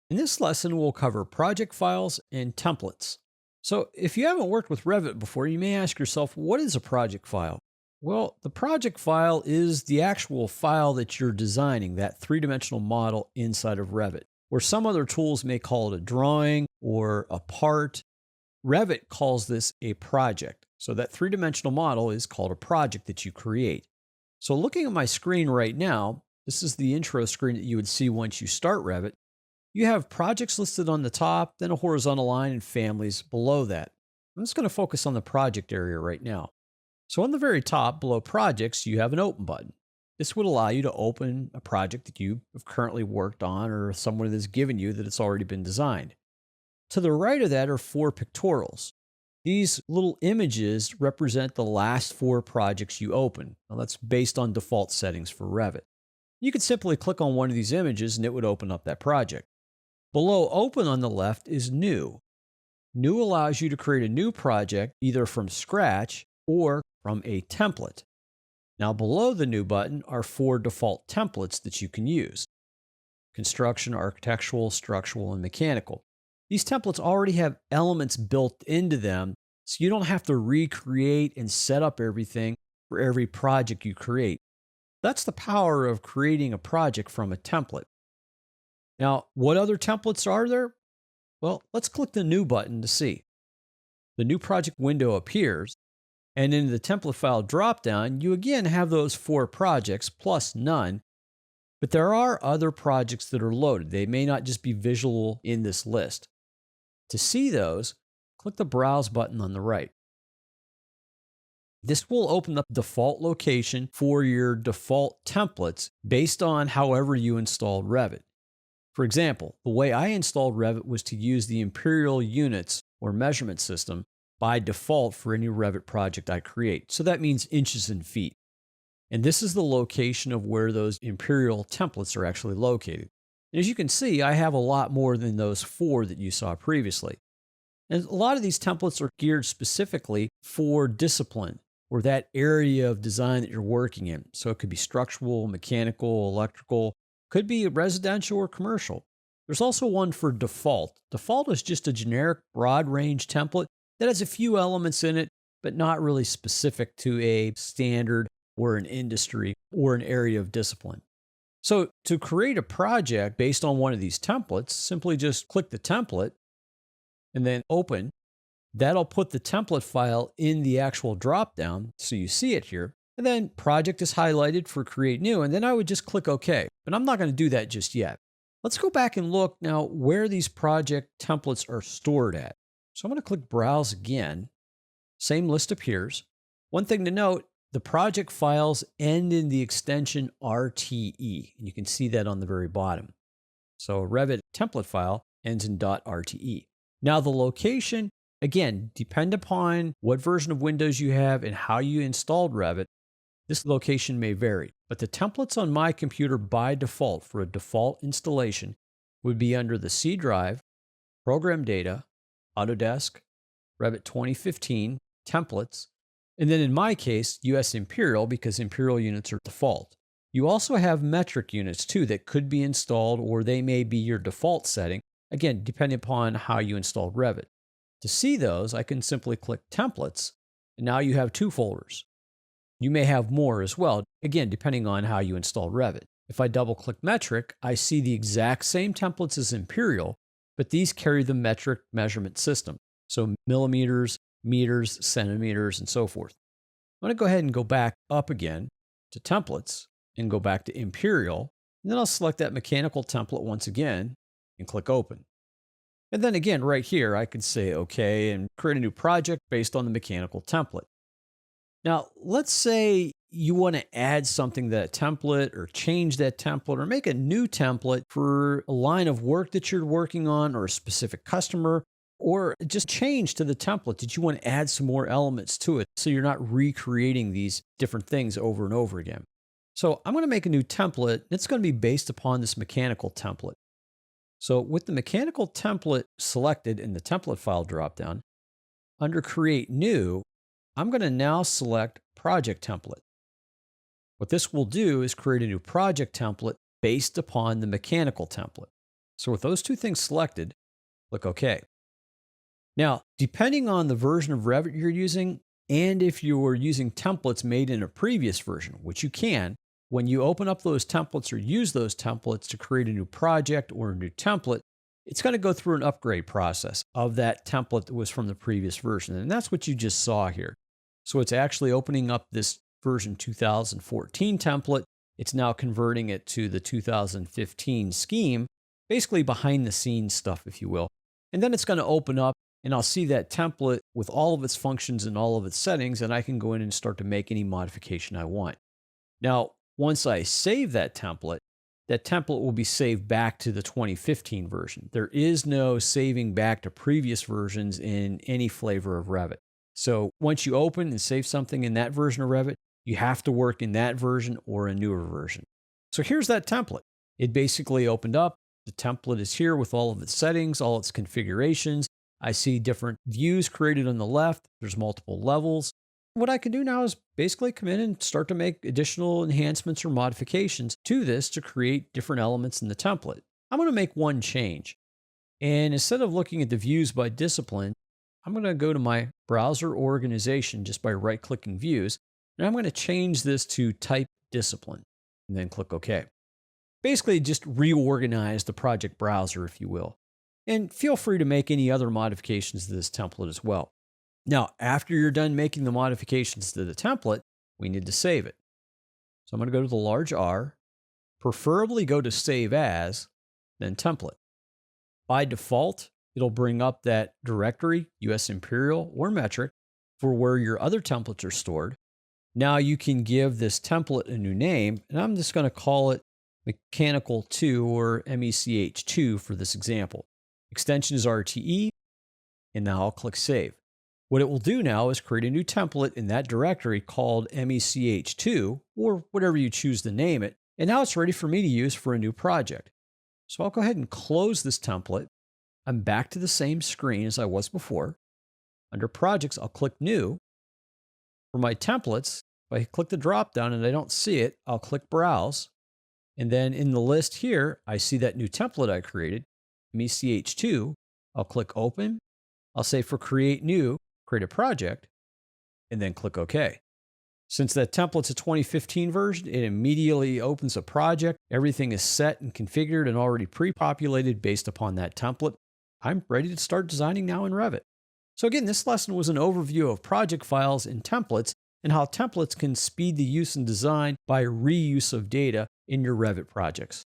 In this lesson, we'll cover project files and templates. So, if you haven't worked with Revit before, you may ask yourself, what is a project file? Well, the project file is the actual file that you're designing, that three-dimensional model inside of Revit. Or some other tools may call it a drawing or a part. Revit calls this a project. So, that three-dimensional model is called a project that you create. So, looking at my screen right now, this is the intro screen that you would see once you start Revit. You have projects listed on the top, then a horizontal line and families below that. I'm just going to focus on the project area right now. So on the very top, below projects, you have an open button. This would allow you to open a project that you have currently worked on or someone has given you that it's already been designed. To the right of that are four pictorials. These little images represent the last four projects you open. Now that's based on default settings for Revit. You could simply click on one of these images and it would open up that project. Below Open on the left is New. New allows you to create a new project either from scratch or from a template. Now below the New button are four default templates that you can use: construction, architectural, structural, and mechanical. These templates already have elements built into them, so you don't have to recreate and set up everything for every project you create. That's the power of creating a project from a template. Now, what other templates are there? Well, let's click the New button to see. The New project window appears, and in the template file dropdown, you again have those four projects plus none, but there are other projects that are loaded. They may not just be visual in this list. To see those, click the Browse button on the right. This will open up the default location for your default templates based on however you installed Revit. For example, the way I installed Revit was to use the imperial units or measurement system by default for any Revit project I create. So that means inches and feet. And this is the location of where those imperial templates are actually located. And as you can see, I have a lot more than those four that you saw previously. And a lot of these templates are geared specifically for discipline or that area of design that you're working in. So it could be structural, mechanical, electrical, could be residential or commercial. There's also one for default. Default is just a generic broad range template that has a few elements in it, but not really specific to a standard or an industry or an area of discipline. So to create a project based on one of these templates, simply just click the template and then open. That'll put the template file in the actual dropdown so you see it here. And then project is highlighted for create new, and then I would just click OK. But I'm not going to do that just yet. Let's go back and look now where these project templates are stored at. So I'm going to click Browse again. Same list appears. One thing to note, the project files end in the extension RTE, and you can see that on the very bottom. So Revit template file ends in .rte. Now the location, again, depend upon what version of Windows you have and how you installed Revit. This location may vary, but the templates on my computer by default for a default installation would be under the C drive, Program Data, Autodesk, Revit 2015, Templates, and then in my case, US Imperial because Imperial units are default. You also have metric units too that could be installed, or they may be your default setting, again, depending upon how you installed Revit. To see those, I can simply click Templates, and now you have two folders. You may have more as well, again, depending on how you installed Revit. If I double click metric, I see the exact same templates as Imperial, but these carry the metric measurement system. So millimeters, meters, centimeters, and so forth. I'm going to go ahead and go back up again to templates and go back to Imperial. And then I'll select that mechanical template once again and click open. And then again, right here, I can say OK and create a new project based on the mechanical template. Now, let's say you want to add something to that template or change that template or make a new template for a line of work that you're working on or a specific customer, or just change to the template that you want to add some more elements to it so you're not recreating these different things over and over again. So I'm going to make a new template. It's going to be based upon this mechanical template. So with the mechanical template selected in the template file dropdown, under Create New, I'm going to now select Project Template. What this will do is create a new project template based upon the mechanical template. So with those two things selected, click OK. Now, depending on the version of Revit you're using, and if you're using templates made in a previous version, which you can, when you open up those templates or use those templates to create a new project or a new template, it's going to go through an upgrade process of that template that was from the previous version. And that's what you just saw here. So it's actually opening up this version 2014 template. It's now converting it to the 2015 scheme, basically behind the scenes stuff, if you will. And then it's going to open up and I'll see that template with all of its functions and all of its settings, and I can go in and start to make any modification I want. Now, once I save that template will be saved back to the 2015 version. There is no saving back to previous versions in any flavor of Revit. So once you open and save something in that version of Revit, you have to work in that version or a newer version. So here's that template. It basically opened up. The template is here with all of its settings, all its configurations. I see different views created on the left. There's multiple levels. What I can do now is basically come in and start to make additional enhancements or modifications to this to create different elements in the template. I'm going to make one change. And instead of looking at the views by discipline, I'm going to go to my browser organization just by right-clicking views. And I'm going to change this to type discipline and then click OK. Basically, just reorganize the project browser, if you will. And feel free to make any other modifications to this template as well. Now, after you're done making the modifications to the template, we need to save it. So I'm going to go to the large R, preferably go to Save As, then Template. By default, it'll bring up that directory, US Imperial or Metric, for where your other templates are stored. Now you can give this template a new name, and I'm just going to call it Mechanical 2 or MECH2 for this example. Extension is RTE, and now I'll click Save. What it will do now is create a new template in that directory called MECH2, or whatever you choose to name it, and now it's ready for me to use for a new project. So I'll go ahead and close this template. I'm back to the same screen as I was before. Under Projects, I'll click New. For my templates, if I click the drop down and I don't see it, I'll click Browse. And then in the list here, I see that new template I created, MECH2. I'll click Open. I'll say for Create New, create a project, and then click OK. Since that template's a 2015 version, it immediately opens a project. Everything is set and configured and already pre-populated based upon that template. I'm ready to start designing now in Revit. So again, this lesson was an overview of project files and templates and how templates can speed the use and design by reuse of data in your Revit projects.